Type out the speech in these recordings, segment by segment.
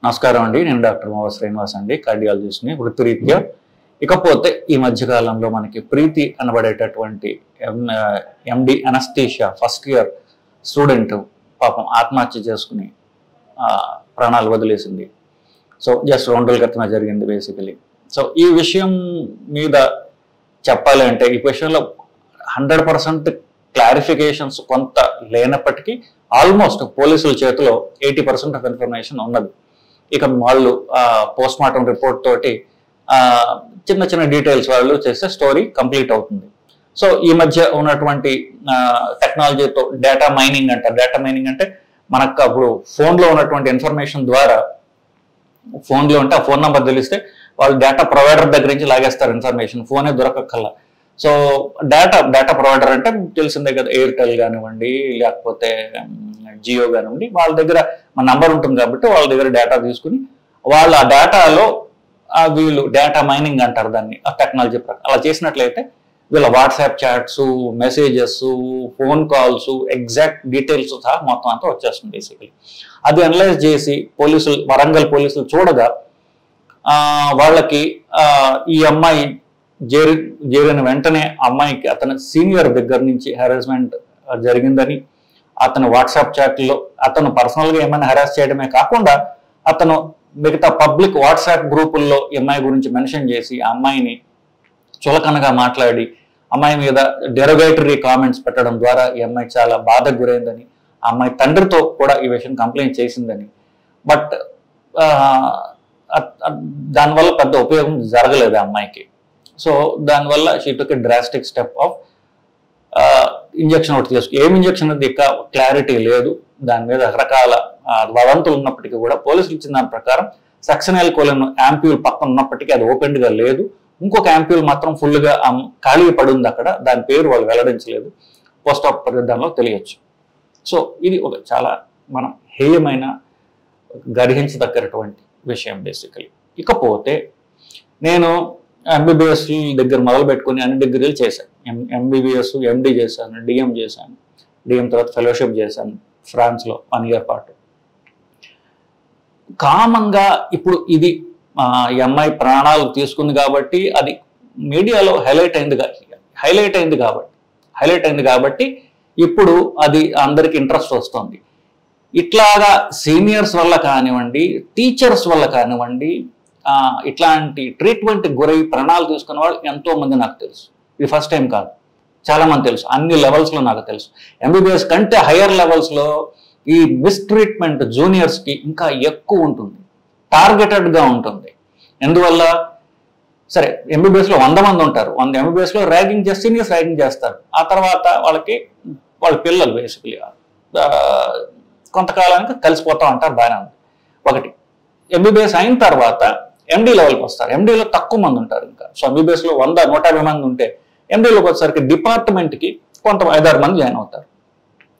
నమస్కారం అండి. నేను డాక్టర్ మోవ శ్రీనివాస్ అండి, కార్డియాలజిస్ట్ని వృత్తిరీత్యా. ఇకపోతే ఈ మధ్యకాలంలో మనకి ప్రీతి అనబడేటటువంటి ఎండి అనస్థీషియా ఫస్ట్ ఇయర్ స్టూడెంట్ పాపం ఆత్మహత్య చేసుకుని ప్రాణాలు వదిలేసింది. సో జస్ట్ 2 రోజుల క్రితమే జరిగింది బేసికలీ. సో ఈ విషయం మీద చెప్పాలి అంటే ఈ విషయంలో 100% క్లారిఫికేషన్స్ కొంత లేనప్పటికీ ఆల్మోస్ట్ పోలీసుల చేతిలో 80% ఆఫ్ ఇన్ఫర్మేషన్ ఉన్నది. ఇక వాళ్ళు పోస్ట్ మార్టం రిపోర్ట్ తోటి చిన్న చిన్న డీటెయిల్స్ వాళ్ళు చేస్తే స్టోరీ కంప్లీట్ అవుతుంది. సో ఈ మధ్య ఉన్నటువంటి టెక్నాలజీతో డేటా మైనింగ్ అంటారు. డేటా మైనింగ్ అంటే మనకు అప్పుడు ఫోన్లో ఉన్నటువంటి ఇన్ఫర్మేషన్ ద్వారా, ఫోన్లో ఉంటే ఆ ఫోన్ నెంబర్ తెలిస్తే వాళ్ళు డేటా ప్రొవైడర్ దగ్గర నుంచి లాగేస్తారు ఇన్ఫర్మేషన్, ఫోనే దొరకక్కల్లా. సో డేటా ప్రొవైడర్ అంటే తెలిసిందే కదా, ఎయిర్టెల్ కానివ్వండి లేకపోతే జియో కానివ్వండి, వాళ్ళ దగ్గర మన నంబర్ ఉంటుంది కాబట్టి వాళ్ళ దగ్గర డేటా తీసుకుని వాళ్ళు ఆ డేటాలో వీళ్ళు డేటా మైనింగ్ అంటారు దాన్ని, ఆ టెక్నాలజీ ప్రకారం అలా చేసినట్లయితే వీళ్ళ WhatsApp chats, messages, phone calls, exact details సహా మొత్తం అంతా వచ్చేస్తుంది బేసికలీ. అది అనలైజ్ చేసి పోలీసులు, వరంగల్ పోలీసులు చూడగా వాళ్ళకి ఈ అమ్మాయి చేరిన వెంటనే అమ్మాయికి అతని సీనియర్ దగ్గర నుంచి హెరాస్మెంట్ జరిగిందని, అతను వాట్సాప్ చాట్లో అతను పర్సనల్గా ఏమైనా హెరాస్ చేయడమే కాకుండా అతను మిగతా పబ్లిక్ వాట్సాప్ గ్రూపుల్లో ఈ అమ్మాయి గురించి మెన్షన్ చేసి ఆ అమ్మాయిని చులకనగా మాట్లాడి అమ్మాయి మీద డెరోగేటరీ కామెంట్స్ పెట్టడం ద్వారా ఈ అమ్మాయి చాలా బాధకు గురైందని, ఆ అమ్మాయి తండ్రితో కూడా ఈ విషయం కంప్లైంట్ చేసిందని. బట్ దానివల్ల పెద్ద ఉపయోగం జరగలేదు ఆ అమ్మాయికి. సో దానివల్ల she took a drastic step of injection ఒకటి తీసుకు. ఏం ఇంజక్షన్ అది ఇక క్లారిటీ లేదు, దాని మీద రకరకాల వదంతులు ఉన్నప్పటికీ కూడా పోలీసులు ఇచ్చిన దాని ప్రకారం సక్సనైల్ కోలిన్ యాంప్యూల్ పక్కన ఉన్నప్పటికీ అది ఓపెన్గా లేదు. ఇంకొక యాంప్యూల్ మాత్రం ఫుల్గా ఖాళీ పడి ఉంది అక్కడ, దాని పేరు వాళ్ళు వెల్లడించలేదు. పోస్ట్ ఆఫ్ దానిలో తెలియచ్చు. సో ఇది ఒక చాలా మనం హేయమైన గర్హించదగ్గరటువంటి విషయం బేసికలీ. ఇకపోతే నేను ఎంబీబీఎస్ దగ్గర మొదలు పెట్టుకుని అన్ని డిగ్రీలు చేశాను. ఎంబీబీఎస్, ఎండి చేశాను, డిఎం చేశాను. డిఎం తర్వాత ఫెలోషిప్ చేశాను ఫ్రాన్స్లో 1 ఇయర్ పాటు. కామన్గా ఇప్పుడు ఇది ఎంఐ ప్రాణాలు తీసుకుంది కాబట్టి అది మీడియాలో హైలైట్ అయింది కాబట్టి ఇప్పుడు అది అందరికి ఇంట్రెస్ట్ వస్తుంది. ఇట్లాగా సీనియర్స్ వల్ల కానివ్వండి, టీచర్స్ వల్ల కానివ్వండి, ఇట్లాంటి ట్రీట్మెంట్ గురై ప్రాణాలు తీసుకున్న వాళ్ళు ఎంతో మంది నాకు తెలుసు. ఇది ఫస్ట్ టైం కాదు, చాలా మంది తెలుసు. అన్ని లెవెల్స్లో నాకు తెలుసు. ఎంబీబీఎస్ కంటే హయ్యర్ లెవెల్స్లో ఈ మిస్ట్రీట్మెంట్ జూనియర్స్కి ఇంకా ఎక్కువ ఉంటుంది, టార్గెటెడ్గా ఉంటుంది. ఎందువల్ల సరే ఎంబీబీఎస్లో 100 మంది ఉంటారు, 100 ఎంబీబీఎస్లో ర్యాగింగ్ చేస్తే సీనియర్స్ ర్యాగింగ్ చేస్తారు. ఆ తర్వాత వాళ్ళ పిల్లలు బేసికలీ కొంతకాలానికి కలిసిపోతూ ఉంటారు, బాగానే ఉంది. ఒకటి ఎంబీబీఎస్ అయిన తర్వాత ఎండీ లెవెల్కి వస్తారు. ఎండీలో తక్కువ మంది ఉంటారు ఇంకా. సో ఎంబీబీఎస్లో 100-150 మంది ఉంటే ఎండీలోకి వచ్చేసరికి డిపార్ట్మెంట్కి కొంత 5-6 మంది జాయిన్ అవుతారు.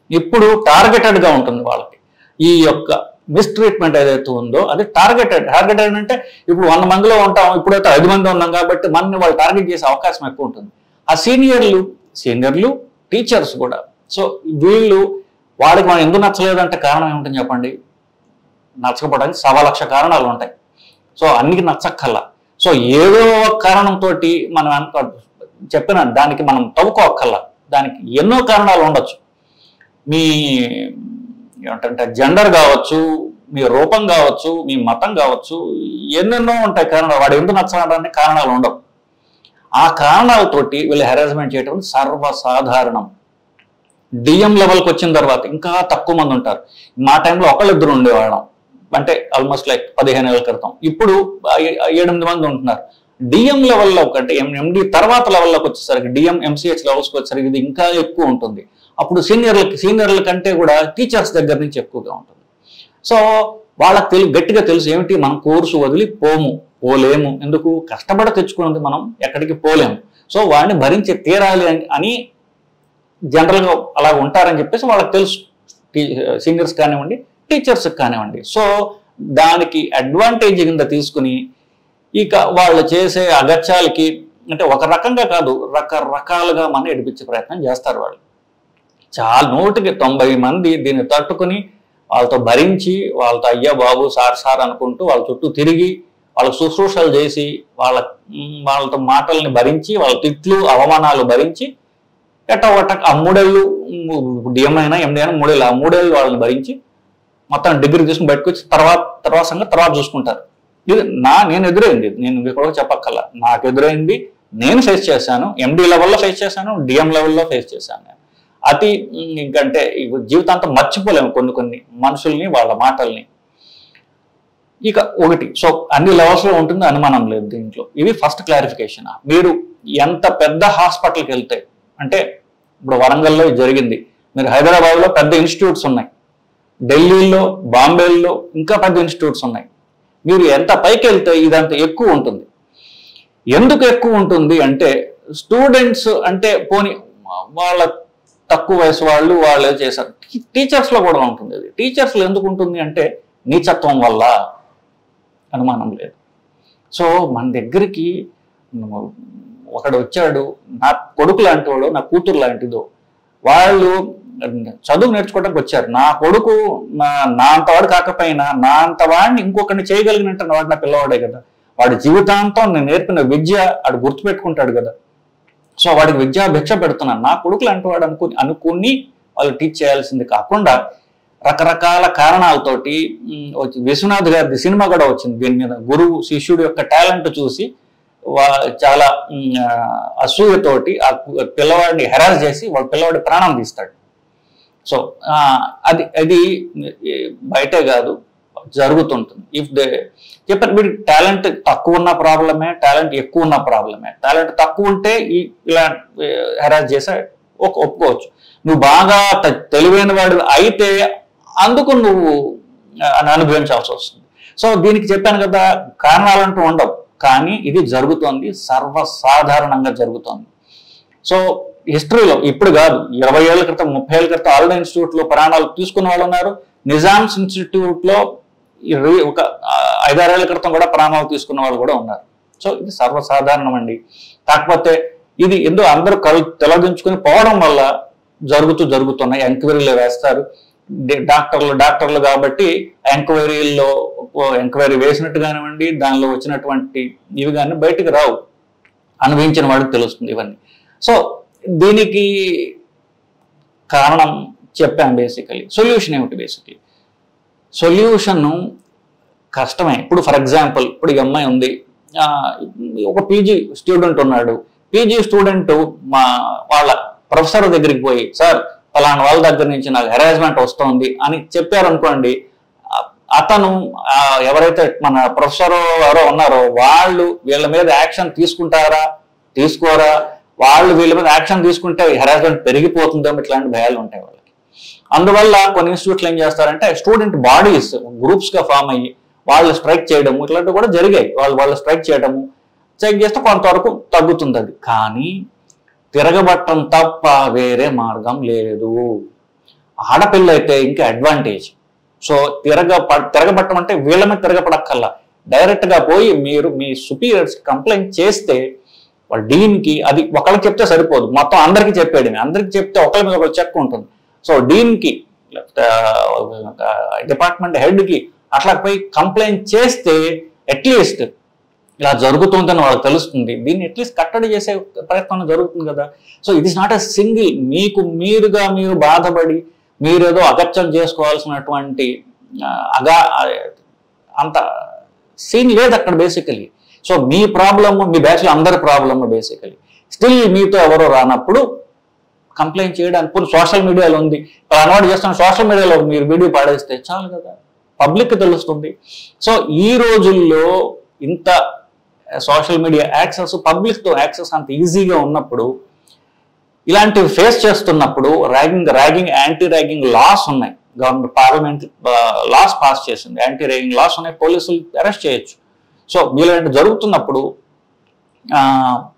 ఇప్పుడు టార్గెటెడ్గా ఉంటుంది వాళ్ళకి. ఈ యొక్క మిస్ట్రీట్మెంట్ ఏదైతే ఉందో అది టార్గెటెడ్ అంటే ఇప్పుడు 100 మందిలో ఉంటాం, ఇప్పుడైతే 5 మంది ఉన్నాం కాబట్టి మనని వాళ్ళు టార్గెట్ చేసే అవకాశం ఎక్కువ ఉంటుంది. ఆ సీనియర్లు టీచర్స్ కూడా. సో వీళ్ళు వాళ్ళకి మనం ఎందుకు నచ్చలేదంటే కారణం ఏముంటుంది చెప్పండి? నచ్చకపోవడానికి 1,00,000 కారణాలు ఉంటాయి. సో అన్నికి నచ్చక్కల్లా. సో ఏదో కారణంతో మనం చెప్పిన దానికి మనం తవ్వుకోక్కల్లా. దానికి ఎన్నో కారణాలు ఉండొచ్చు. మీ ఏమంటే జెండర్ కావచ్చు, మీ రూపం కావచ్చు, మీ మతం కావచ్చు, ఎన్నెన్నో ఉంటాయి కారణాలు. వాడు ఎందుకు నచ్చడానికి కారణాలు ఉండవు. ఆ కారణాలతోటి వీళ్ళు హెరాస్మెంట్ చేయడం సర్వసాధారణం. డిఎం లెవెల్కి వచ్చిన తర్వాత ఇంకా తక్కువ మంది ఉంటారు. మా టైంలో 1-2 ఉండేవాళ్ళం, అంటే ఆల్మోస్ట్ లైక్ 15 ఏళ్ల క్రితం. ఇప్పుడు 7-8 మంది ఉంటున్నారు. డిఎం లెవెల్లో కంటే ఎండి తర్వాత లెవెల్లోకి వచ్చేసరికి, డిఎం ఎంసీహెచ్ లెవెల్స్కి వచ్చేసరికి ఇది ఇంకా ఎక్కువ ఉంటుంది. అప్పుడు సీనియర్ల కంటే కూడా టీచర్స్ దగ్గర నుంచి ఎక్కువగా ఉంటుంది. సో వాళ్ళకి గట్టిగా తెలుసు ఏమిటి, మనం కోర్సు వదిలి పోలేము. ఎందుకు? కష్టపడి తెచ్చుకున్నది మనం ఎక్కడికి పోలేము. సో వాడిని భరించి తీరాలి అని జనరల్గా అలా ఉంటారని చెప్పేసి వాళ్ళకి తెలుసు, సీనియర్స్ కానివ్వండి, టీచర్స్కి కానివ్వండి. సో దానికి అడ్వాంటేజ్ కింద తీసుకుని ఇక వాళ్ళు చేసే అగత్యాలకి, అంటే ఒక రకంగా కాదు రకరకాలుగా మనం ఏడిపించే ప్రయత్నం చేస్తారు వాళ్ళు. చాలా 100కి 90 మంది దీన్ని తట్టుకుని వాళ్ళతో భరించి వాళ్ళతో అయ్యా బాబు సార్ అనుకుంటూ వాళ్ళ చుట్టూ తిరిగి వాళ్ళ శుశ్రూషలు చేసి వాళ్ళతో మాటల్ని భరించి వాళ్ళ తిట్లు అవమానాలు భరించి ఎట్టొకట ఆ 3 ఏళ్ళు డిఎం అయినా ఎండి అయినా 3 ఏళ్ళు ఆ 3 ఏళ్ళు వాళ్ళని భరించి మొత్తం డిగ్రీ తీసుకుని బయటకు వచ్చి తర్వాత చూసుకుంటారు. ఇది నేను ఎదురైంది, నేను ఇక్కడ చెప్పక్కల్లా, నాకు ఎదురైంది, నేను ఫేస్ చేశాను, ఎండి లెవెల్లో ఫేస్ చేశాను, డిఎం లెవెల్లో ఫేస్ చేశాను. నేను అతి ఇంకంటే జీవితాంతం మర్చిపోలేము కొన్ని మనుషుల్ని వాళ్ళ మాటల్ని. ఇక ఒకటి, సో అన్ని లెవెల్స్లో ఉంటుంది, అనుమానం లేదు దీంట్లో. ఇది ఫస్ట్ క్లారిఫికేషన్. మీరు ఎంత పెద్ద హాస్పిటల్కి వెళ్తే, అంటే ఇప్పుడు వరంగల్లో జరిగింది, మీరు హైదరాబాద్లో పెద్ద ఇన్స్టిట్యూట్స్ ఉన్నాయి, ఢిల్లీలో బాంబేలో ఇంకా పెద్ద ఇన్స్టిట్యూట్స్ ఉన్నాయి. మీరు ఎంత పైకి వెళ్తే ఇదంత ఎక్కువ ఉంటుంది. ఎందుకు ఎక్కువ ఉంటుంది అంటే స్టూడెంట్స్ అంటే పోనీ వాళ్ళ తక్కువ వయసు వాళ్ళు చేశారు. టీచర్స్లో కూడా ఉంటుంది. అది టీచర్స్లో ఎందుకు ఉంటుంది అంటే నీచత్వం వల్ల, అనుమానం లేదు. సో మన దగ్గరికి ఒకడు వచ్చాడు, నా కొడుకు లాంటి వాడు, నా కూతురు లాంటిదో, వాళ్ళు చదువు నేర్చుకోవడానికి వచ్చారు. నా కొడుకు నా అంతవాడు కాకపోయినా నా అంతవాడిని ఇంకొకరిని చేయగలిగినట్టు వాడు నా పిల్లవాడే కదా. వాడి జీవితాంతం నేను నేర్పిన విద్య వాడు గుర్తుపెట్టుకుంటాడు కదా. సో వాడికి విద్యా భిక్ష పెడుతున్నాను, నా కొడుకు లాంటి వాడు అనుకుని వాళ్ళు టీచ్ చేయాల్సింది కాకుండా రకరకాల కారణాలతోటి విశ్వనాథ్ గారి సినిమా కూడా వచ్చింది దీని మీద. గురువు శిష్యుడి యొక్క టాలెంట్ చూసి చాలా అసూయతోటి ఆ పిల్లవాడిని హెరాస్ చేసి వాళ్ళ పిల్లవాడి ప్రాణం తీస్తాడు. సో అది బయటే కాదు, జరుగుతుంటుంది. ఇఫ్ దే చెప్పారు మీరు టాలెంట్ తక్కువ ఉన్న ప్రాబ్లమే, టాలెంట్ ఎక్కువ ఉన్న ప్రాబ్లమే. టాలెంట్ తక్కువ ఉంటే ఇలా హెరాస్ చేసే ఒప్పుకోవచ్చు. నువ్వు బాగా తెలివైన వాడు అయితే అందుకు నువ్వు అనుభవించాల్సి వస్తుంది. సో దీనికి చెప్పాను కదా, కారణాలంటూ ఉండవు, కానీ ఇది జరుగుతోంది, సర్వసాధారణంగా జరుగుతోంది. సో హిస్టరీలో ఇప్పుడు కాదు, 20 ఏళ్ల క్రితం 30 ఏళ్ల క్రితం ఆల్డా ఇన్స్టిట్యూట్లో ప్రాణాలు తీసుకున్న వాళ్ళు ఉన్నారు. నిజామ్స్ ఇన్స్టిట్యూట్లో ఒక 5-6 ఏళ్ల క్రితం కూడా ప్రాణాలు తీసుకున్న వాళ్ళు కూడా ఉన్నారు. సో ఇది సర్వసాధారణం అండి. కాకపోతే ఇది ఎందుకు అందరూ తొలగించుకుని పోవడం వల్ల జరుగుతున్నాయి. ఎంక్వైరీలు వేస్తారు డాక్టర్లు కాబట్టి ఎంక్వైరీ వేసినట్టు కానివ్వండి, దానిలో వచ్చినటువంటి ఇవి కానీ బయటికి రావు, అనుభవించిన వాడికి తెలుస్తుంది ఇవన్నీ. సో దీనికి కారణం చెప్పాను. బేసికలీ సొల్యూషన్ ఏమిటి? బేసికలీ సొల్యూషన్ కష్టమే. ఇప్పుడు ఫర్ ఎగ్జాంపుల్, ఇప్పుడు ఈ అమ్మాయి ఉంది, ఒక పీజీ స్టూడెంట్ ఉన్నాడు. పీజీ స్టూడెంట్ వాళ్ళ ప్రొఫెసర్ దగ్గరికి పోయి, సార్ ఫలానా వాళ్ళ దగ్గర నుంచి నాకు హెరాస్మెంట్ వస్తుంది అని చెప్పారనుకోండి, అతను ఎవరైతే మన ప్రొఫెసర్ ఎవరో ఉన్నారో వాళ్ళు వీళ్ళ మీద యాక్షన్ తీసుకోరా, వాళ్ళు వీళ్ళ మీద యాక్షన్ తీసుకుంటే హెరాస్మెంట్ పెరిగిపోతుందో ఇట్లాంటి భయాలు ఉంటాయి వాళ్ళకి. అందువల్ల కొన్ని ఇన్స్టిట్యూట్లు ఏం చేస్తారంటే స్టూడెంట్ బాడీస్ గ్రూప్స్ గా ఫామ్ అయ్యి వాళ్ళు స్ట్రైక్ చేయడము ఇట్లాంటివి కూడా జరిగాయి. వాళ్ళు స్ట్రైక్ చేయడము చెక్ చేస్తే కొంతవరకు తగ్గుతుంది అది. కానీ తిరగబట్టం తప్ప వేరే మార్గం లేదు. ఆడపిల్ల అయితే ఇంకా అడ్వాంటేజ్. సో తిరగబట్టం అంటే వీళ్ళ మీద తిరగపడక్కల్లా, డైరెక్ట్ గా పోయి మీరు మీ సుపీరియర్స్ కంప్లైంట్ చేస్తే వాళ్ళ డీన్కి, అది ఒకళ్ళకి చెప్తే సరిపోదు, మొత్తం అందరికీ చెప్పేది. అందరికి చెప్తే ఒకళ్ళ మీద ఒకళ్ళు చెక్ ఉంటుంది. సో డీన్కి, డిపార్ట్మెంట్ హెడ్కి అట్లా పోయి కంప్లైంట్ చేస్తే అట్లీస్ట్ ఇలా జరుగుతుందని వాళ్ళకి తెలుస్తుంది. దీన్ని అట్లీస్ట్ కట్టడి చేసే ప్రయత్నం జరుగుతుంది కదా. So it is not a single, మీరు బాధపడి మీరేదో అగత్యం చేసుకోవాల్సినటువంటి అంత సీన్ లేదు అక్కడ బేసికలీ. సో మీ ప్రాబ్లమ్, మీ బ్యాచ్లో అందరి ప్రాబ్లమ్ బేసికలీ. స్టిల్ మీతో ఎవరో రానప్పుడు కంప్లైంట్ చేయడానికి సోషల్ మీడియాలో ఉంది, అలవాటు చేస్తున్న సోషల్ మీడియాలో మీరు వీడియో పాడేస్తే చాలు కదా, పబ్లిక్ తెలుస్తుంది. సో ఈ రోజుల్లో ఇంత సోషల్ మీడియా యాక్సెస్, పబ్లిక్తో యాక్సెస్ అంత ఈజీగా ఉన్నప్పుడు, ఇలాంటివి ఫేస్ చేస్తున్నప్పుడు ర్యాగింగ్ యాంటీ ర్యాగింగ్ లాస్ ఉన్నాయి. గవర్నమెంట్ పార్లమెంట్ లాస్ పాస్ చేసింది, యాంటీ ర్యాగింగ్ లాస్ ఉన్నాయి, పోలీసులు అరెస్ట్ చేయొచ్చు. సో ఇలాంటి జరుగుతున్నప్పుడు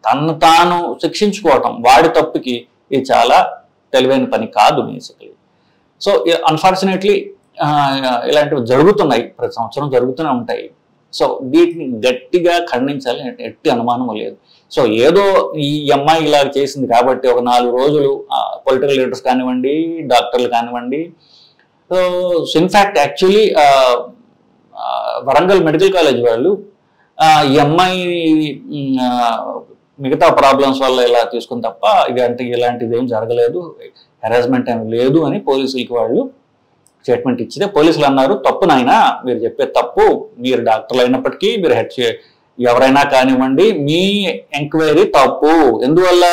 తను తాను శిక్షించుకోవటం వాడి తప్పుకి ఇది చాలా తెలివైన పని కాదు బేసికలీ. సో అన్ఫార్చునేట్లీ ఇలాంటివి జరుగుతున్నాయి, ప్రతి సంవత్సరం జరుగుతూనే ఉంటాయి. సో వీటిని గట్టిగా ఖండించాలి, ఎట్టి అనుమానం లేదు. సో ఏదో ఈ అమ్మాయి ఇలా చేసింది కాబట్టి ఒక 4 రోజులు పొలిటికల్ లీడర్స్ కానివ్వండి, డాక్టర్లు కానివ్వండి, so in fact actually Warangal medical college వాళ్ళు ఈ అమ్మాయి మిగతా ప్రాబ్లమ్స్ వల్ల ఇలా తీసుకుని తప్ప ఇలాంటిది ఏం జరగలేదు, హెరాస్మెంట్ ఏమి లేదు అని పోలీసులకి వాళ్ళు స్టేట్మెంట్ ఇచ్చితే పోలీసులు అన్నారు, తప్పు నాయనా మీరు చెప్పే తప్పు, మీరు డాక్టర్లు అయినప్పటికీ మీరు ఎవరైనా కానివ్వండి మీ ఎంక్వైరీ తప్పు. ఎందువల్ల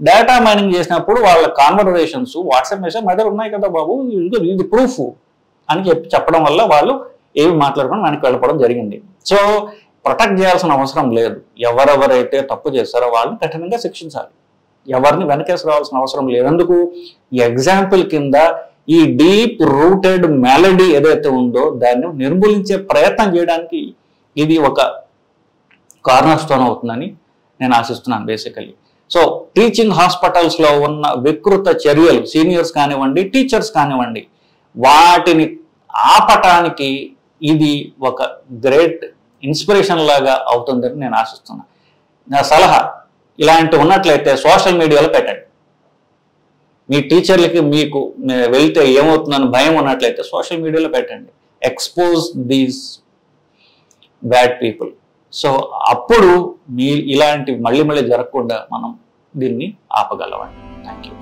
డేటా మైనింగ్ చేసినప్పుడు వాళ్ళ కాన్వర్జేషన్స్ వాట్సాప్ మెసేజ్ మా దగ్గర ఉన్నాయి కదా బాబు, ఇది ప్రూఫ్ అని చెప్పడం వల్ల వాళ్ళు ఏమి మాట్లాడుకుని వెనక్కి వెళ్ళిపోవడం జరిగింది. సో ప్రొటెక్ట్ చేయాల్సిన అవసరం లేదు. ఎవరెవరైతే తప్పు చేస్తారో వాళ్ళని కఠినంగా శిక్షించాలి, ఎవరిని వెనకేసి రావాల్సిన అవసరం లేదు. అందుకు ఈ ఎగ్జాంపుల్ కింద ఈ డీప్ రూటెడ్ మెలడీ ఏదైతే ఉందో దాన్ని నిర్మూలించే ప్రయత్నం చేయడానికి ఇది ఒక కార్నర్ స్టోన్ అవుతుందని నేను ఆశిస్తున్నాను బేసికలీ. సో టీచింగ్ హాస్పిటల్స్లో ఉన్న వికృత చర్యలు సీనియర్స్ కానివ్వండి, టీచర్స్ కానివ్వండి, వాటిని ఆపటానికి ఇది ఒక గ్రేట్ ఇన్స్పిరేషన్ లాగా అవుతుందని నేను ఆశిస్తున్నాను. నా సలహా ఇలాంటి ఉన్నట్లయితే సోషల్ మీడియాలో పెట్టండి. మీ టీచర్లకి మీకు వెళ్తే ఏమవుతుందని భయం ఉన్నట్లయితే సోషల్ మీడియాలో పెట్టండి. Expose these bad people. So అప్పుడు ఇలాంటివి మళ్ళీ జరగకుండా మనం దీన్ని ఆపగలమండి. Thank you.